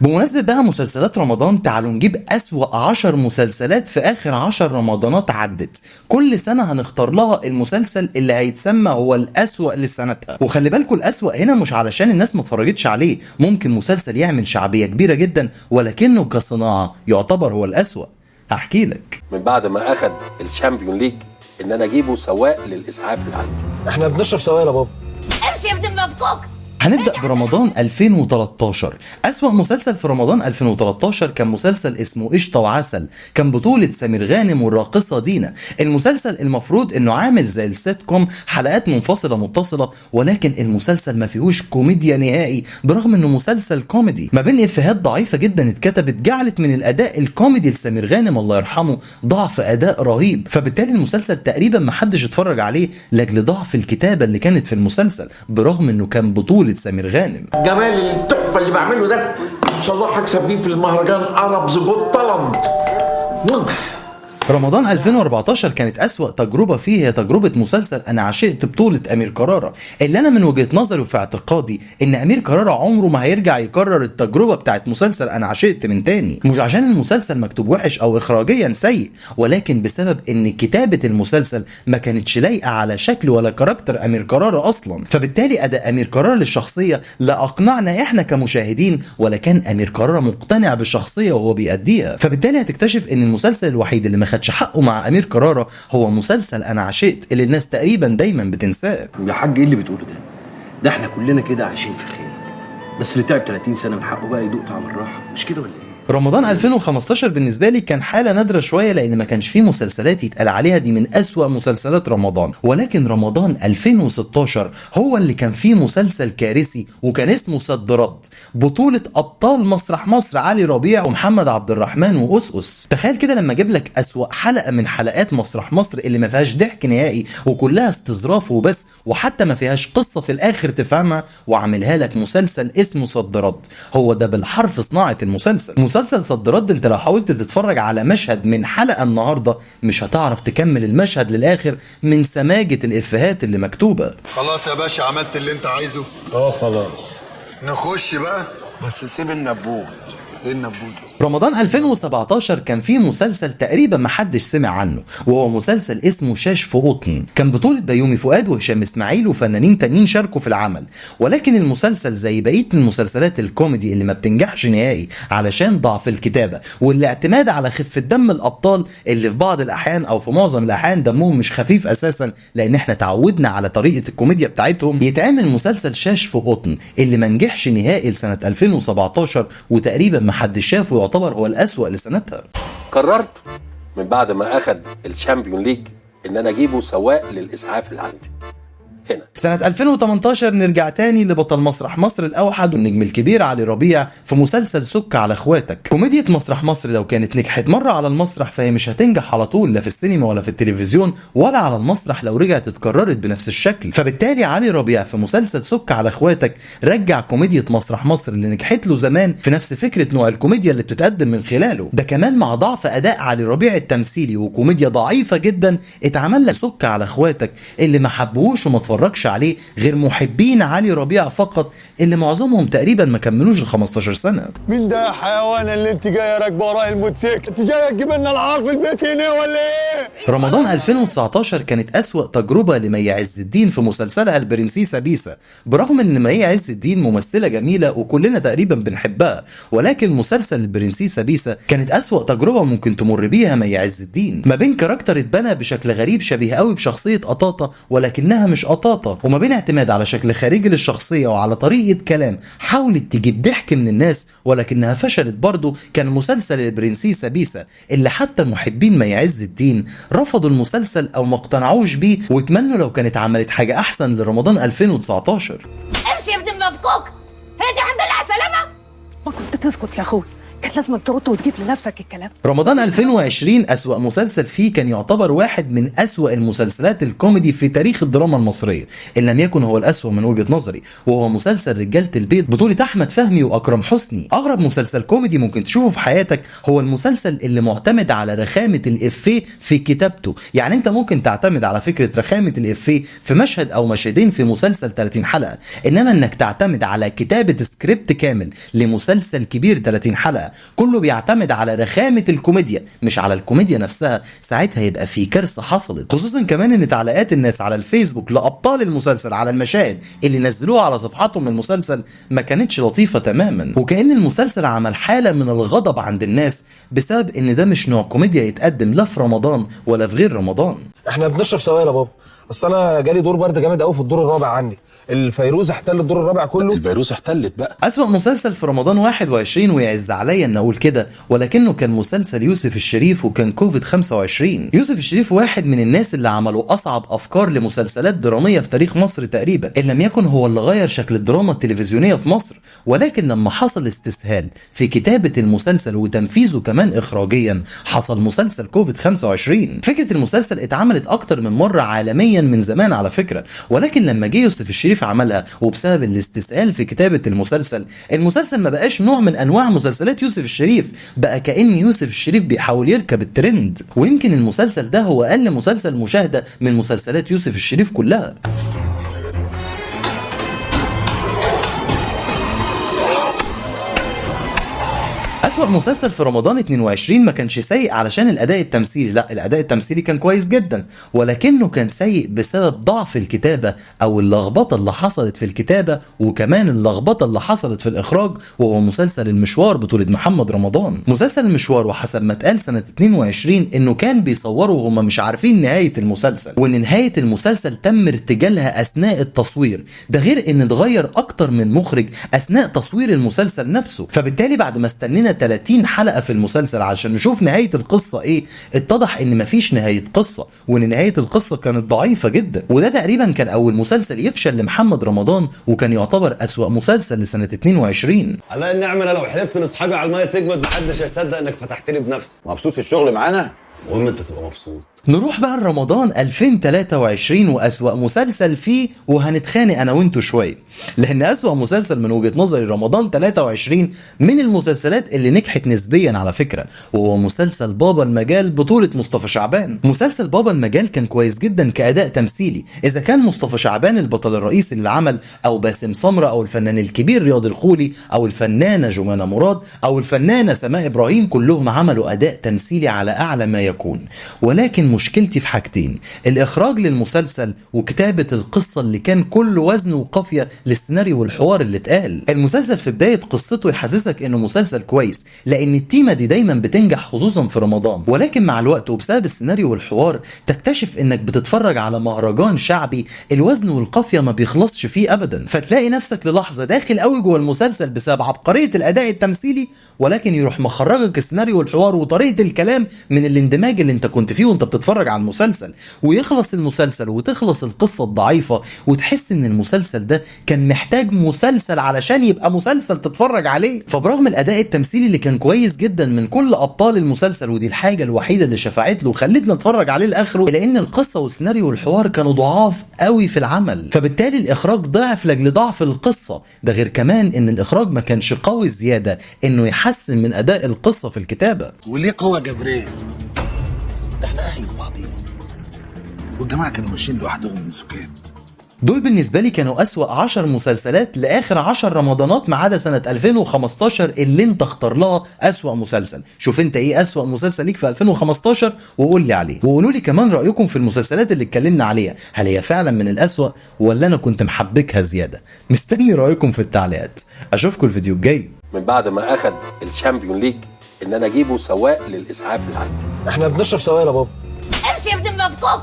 بمناسبة بقى مسلسلات رمضان، تعالوا نجيب أسوأ 10 مسلسلات في آخر 10 رمضانات عدت. كل سنة هنختار لها المسلسل اللي هيتسمى هو الأسوأ لسنتها. وخلي بالكوا الأسوأ هنا مش علشان الناس ما اتفرجتش عليه، ممكن مسلسل يعمل شعبية كبيرة جدا ولكنه كصناعة يعتبر هو الأسوأ. هحكي لك. من بعد ما أخد الشامبيون ليج إن أنا أجيبه سواق للإسعاف اللي عندي. احنا بنشرب سوائل يا بابا. امشي يا ابن مفكوك. هنبدأ برمضان 2013. أسوأ مسلسل في رمضان 2013 كان مسلسل اسمه قشطة وعسل، كان بطولة سمير غانم والراقصة دينا. المسلسل المفروض انه عامل زي السيت كوم، حلقات منفصلة متصلة، ولكن المسلسل ما فيهوش كوميديا نهائي برغم انه مسلسل كوميدي. ما بين افيهات ضعيفة جدا اتكتبت جعلت من الاداء الكوميدي لسمير غانم الله يرحمه ضعف اداء رهيب، فبالتالي المسلسل تقريبا ما حدش اتفرج عليه لاجل ضعف الكتابة اللي كانت في المسلسل برغم انه كان بطولة سمير غانم. جمال التحفه اللي بعمله ده ان شاء الله هكسب بيه في المهرجان عرب زبوط تالنت. رمضان 2014 كانت أسوأ تجربة فيه هي تجربة مسلسل أنا عشقت بطولة أمير كرارة، اللي أنا من وجهة نظري وفي اعتقادي إن أمير كرارة عمره ما هيرجع يكرر التجربة بتاعت مسلسل أنا عشقت من تاني، مش عشان المسلسل مكتوب وحش أو إخراجيا سيء، ولكن بسبب إن كتابة المسلسل ما كانتش لايقة على شكل ولا كاركتر أمير كرارة أصلا، فبالتالي أداء أمير كرارة للشخصية لا أقنعنا إحنا كمشاهدين ولا كان أمير كرارة مقتنع بالشخصية وهو بيأديها، فبالتالي هتكتشف إن المسلسل الوحيد اللي ما خدش حقه مع أمير كرارة هو مسلسل أنا عشقت اللي الناس تقريبا دايما بتنساه. يا حاج ايه اللي بتقوله ده؟ ده احنا كلنا كده عايشين في خير، بس اللي تعب 30 سنه من حقه بقى يدوق طعم الراحه، مش كده ولا ايه؟ رمضان 2015 بالنسبة لي كان حالة نادرة شوية لأن ما كانش فيه مسلسلات يتقال عليها دي من أسوأ مسلسلات رمضان، ولكن رمضان 2016 هو اللي كان فيه مسلسل كارثي وكان اسمه سد رد، بطولة أبطال مسرح مصر علي ربيع ومحمد عبد الرحمن وأسأس. تخيل كده لما أجيب لك أسوأ حلقة من حلقات مسرح مصر اللي ما فيهاش ضحك نهائي وكلها استظراف وبس وحتى ما فيهاش قصة في الآخر تفهمها، وعاملها لك مسلسل اسمه سد رد. هو ده بالحرف صناعة المسلسل. مسلسل صد رد انت لو حاولت تتفرج على مشهد من حلقة النهاردة مش هتعرف تكمل المشهد للآخر من سماجة الإفيهات اللي مكتوبة. خلاص يا باشا عملت اللي انت عايزه. خلاص نخش بقى. بس سيب النبوت. ايه النبوت ده؟ رمضان 2017 كان فيه مسلسل تقريبا محدش سمع عنه وهو مسلسل اسمه شاش في قطن، كان بطولة بيومي فؤاد وهشام اسماعيل وفنانين تانيين شاركوا في العمل، ولكن المسلسل زي بقية المسلسلات الكوميدي اللي ما بتنجحش نهائي علشان ضعف الكتابة والاعتماد على خفة دم الأبطال اللي في بعض الأحيان أو في معظم الأحيان دمهم مش خفيف أساسا لأن احنا تعودنا على طريقة الكوميديا بتاعتهم. يتعمل مسلسل شاش في قطن اللي ما نجحش نهائي لسنة 2017 وتقريبا ما حدش شافه، يعتبر هو الأسوأ لسنتها. قررت من بعد ما أخد الشامبيون ليج إن أنا أجيبه سواق للإسعاف اللي عندي هنا. سنة 2018 نرجع تاني لبطل مسرح مصر الأوحد والنجم الكبير علي ربيع في مسلسل سك على اخواتك. كوميديا مسرح مصر لو كانت نجحت مرة على المسرح فهي مش هتنجح على طول لا في السينما ولا في التلفزيون ولا على المسرح لو رجعت اتكررت بنفس الشكل، فبالتالي علي ربيع في مسلسل سك على اخواتك رجع كوميديا مسرح مصر اللي نجحت له زمان في نفس فكرة نوع الكوميديا اللي بتتقدم من خلاله، ده كمان مع ضعف أداء علي ربيع التمثيلي وكوميديا ضعيفة جدا اتعمل لك سك على اخواتك اللي ما حبوش وما اتفرجش عليه غير محبين علي ربيع فقط اللي معظمهم تقريبا ما كملوش ال 15 سنة. مين ده يا حيوان اللي انت جايه راكبه ورايا الموتوسيكل؟ انت جايه تجيب لنا العار في البيت هنا ولا ايه؟ رمضان 2019 كانت أسوأ تجربة لمي عز الدين في مسلسلها البرنسيسة بيسا، برغم ان مي عز الدين ممثلة جميلة وكلنا تقريبا بنحبها، ولكن مسلسل البرنسيسة بيسا كانت أسوأ تجربة ممكن تمر بيها مي عز الدين، ما بين كاركتر اتبنى بشكل غريب شبيه قوي بشخصية قطاطة ولكنها مش قطاطة، وما بين اعتماد على شكل خارجي للشخصية وعلى طريقة كلام حاولت تجيب ضحك من الناس ولكنها فشلت برضه. كان مسلسل البرنسيسة بيسا اللي حتى محبين مي عز الدين رفضوا المسلسل او ما اقتنعوش بيه واتمنوا لو كانت عملت حاجة احسن لرمضان 2019. امشي يا ابن مفكوك. هي دي الحمد لله على السلامة. ما كنت تسكت يا اخوي، كان لازم ترد وتجيب لنفسك الكلام. رمضان 2020 أسوأ مسلسل فيه كان يعتبر واحد من أسوأ المسلسلات الكوميدي في تاريخ الدراما المصرية إن لم يكن هو الأسوأ من وجهة نظري، وهو مسلسل رجالة البيت بطولة أحمد فهمي وأكرم حسني. أغرب مسلسل كوميدي ممكن تشوفه في حياتك هو المسلسل اللي معتمد على رخامة الإفيه في كتابته، يعني أنت ممكن تعتمد على فكرة رخامة الإفيه في مشهد أو مشهدين في مسلسل 30 حلقة، إنما إنك تعتمد على كتابة سكريبت كامل لمسلسل كبير 30 حلقة كله بيعتمد على رخامة الكوميديا مش على الكوميديا نفسها، ساعتها يبقى في كارثة حصلت. خصوصا كمان ان تعليقات الناس على الفيسبوك لأبطال المسلسل على المشاهد اللي نزلوها على صفحاتهم من المسلسل ما كانتش لطيفة تماما، وكأن المسلسل عمل حالة من الغضب عند الناس بسبب ان ده مش نوع كوميديا يتقدم لا في رمضان ولا في غير رمضان. احنا بنشرب سوائل يا بابا، بس انا جالي دور برد جامد قوي في الدور الرابع عني. الفيروز احتل الدور الرابع كله. الفيروز احتلت بقى. أسوأ مسلسل في رمضان 21 ويعز عليا ان اقول كده، ولكنه كان مسلسل يوسف الشريف وكان كوفيد 25. يوسف الشريف واحد من الناس اللي عملوا اصعب افكار لمسلسلات دراميه في تاريخ مصر تقريبا، ان لم يكن هو اللي غير شكل الدراما التلفزيونيه في مصر، ولكن لما حصل استسهال في كتابه المسلسل وتنفيذه كمان اخراجيا حصل مسلسل كوفيد 25. فكره المسلسل اتعملت اكتر من مره عالميا من زمان على فكره، ولكن لما جه يوسف الشريف عملها وبسبب الاستسهال في كتابة المسلسل ما بقاش نوع من انواع مسلسلات يوسف الشريف، بقى كأن يوسف الشريف بيحاول يركب الترند. ويمكن المسلسل ده هو اقل مسلسل مشاهدة من مسلسلات يوسف الشريف كلها. أسوأ مسلسل في رمضان 22 ما كانش سيء علشان الأداء التمثيلي، لا الأداء التمثيلي كان كويس جدا، ولكنه كان سيء بسبب ضعف الكتابة أو اللخبطة اللي حصلت في الكتابة وكمان اللخبطة اللي حصلت في الإخراج، وهو مسلسل المشوار بطولة محمد رمضان. مسلسل المشوار وحسب ما اتقال سنة 22 إنه كان بيصوروا وهم مش عارفين نهاية المسلسل، وإن نهاية المسلسل تم ارتجالها أثناء التصوير، ده غير إن اتغير أكتر من مخرج أثناء تصوير المسلسل نفسه. فبالتالي بعد ما استنينا 30 حلقة في المسلسل عشان نشوف نهاية القصة ايه، اتضح ان مفيش نهاية قصة، وان نهاية القصة كانت ضعيفة جدا. وده تقريبا كان اول مسلسل يفشل لمحمد رمضان، وكان يعتبر اسوأ مسلسل لسنة 22. على النعمة انا لو حلفت لاصحابي على المية تجمد محدش هيصدق انك فتحت لي بنفسك. مبسوط في الشغل معانا؟ المهم انت تبقى مبسوط. نروح بقى لرمضان 2023 وأسوأ مسلسل فيه، وهنتخانق أنا وإنتوا شوية، لأن أسوأ مسلسل من وجهة نظري رمضان 23 من المسلسلات اللي نجحت نسبيا على فكرة، وهو مسلسل بابا المجال بطولة مصطفى شعبان. مسلسل بابا المجال كان كويس جدا كأداء تمثيلي، إذا كان مصطفى شعبان البطل الرئيسي اللي عمل، أو باسم سمرة، أو الفنان الكبير رياض الخولي، أو الفنانة جمانة مراد، أو الفنانة سماء إبراهيم، كلهم عملوا أداء تمثيلي على أعلى ما يكون. ولكن مشكلتي في حاجتين: الإخراج للمسلسل وكتابة القصة اللي كان كل وزن وقافية للسيناريو والحوار اللي اتقال. المسلسل في بداية قصته يحسسك إنه مسلسل كويس لأن التيمة دي دايما بتنجح خصوصا في رمضان، ولكن مع الوقت وبسبب السيناريو والحوار تكتشف إنك بتتفرج على مهرجان شعبي الوزن والقافية ما بيخلصش فيه أبدا، فتلاقي نفسك للحظة داخل قوي جوه المسلسل بسبب عبقرية الأداء التمثيلي، ولكن يروح مخرجك السيناريو والحوار وطريقة الكلام من الاندماج اللي انت كنت فيه وانت بتتفرج على المسلسل، ويخلص المسلسل وتخلص القصة الضعيفة وتحس ان المسلسل ده كان محتاج مسلسل علشان يبقى مسلسل تتفرج عليه. فبرغم الاداء التمثيلي اللي كان كويس جدا من كل ابطال المسلسل، ودي الحاجة الوحيدة اللي شفعت له وخلتنا نتفرج عليه لاخره، الا ان القصة والسيناريو والحوار كانوا ضعاف قوي في العمل، فبالتالي الاخراج ضعف لاجل ضعف القصة. ده غير كمان ان الاخراج ما كانش قوي زيادة انه يحسن من اداء القصة في الكتابة. وليه قوة جبرية؟ ده احنا اهل في بعضينا، والجماعة كانوا ماشيين لوحدهم من سكان. دول بالنسبة لي كانوا أسوأ 10 مسلسلات لآخر 10 رمضانات ما عدا سنة 2015 اللي انت اختار لها أسوأ مسلسل. شوف انت ايه أسوأ مسلسل ليك في 2015 وقول لي عليه، وقولوا لي كمان رأيكم في المسلسلات اللي اتكلمنا عليها، هل هي فعلا من الأسوأ ولا أنا كنت محبكها زيادة؟ مستني رأيكم في التعليقات. أشوفكم الفيديو الجاي. من بعد ما اخد الشامبيون ليج ان انا اجيبه سواق للاسعاف اللي عندي. احنا بنشرب سوائل يا بابا. امشي يا ابن المفكوك.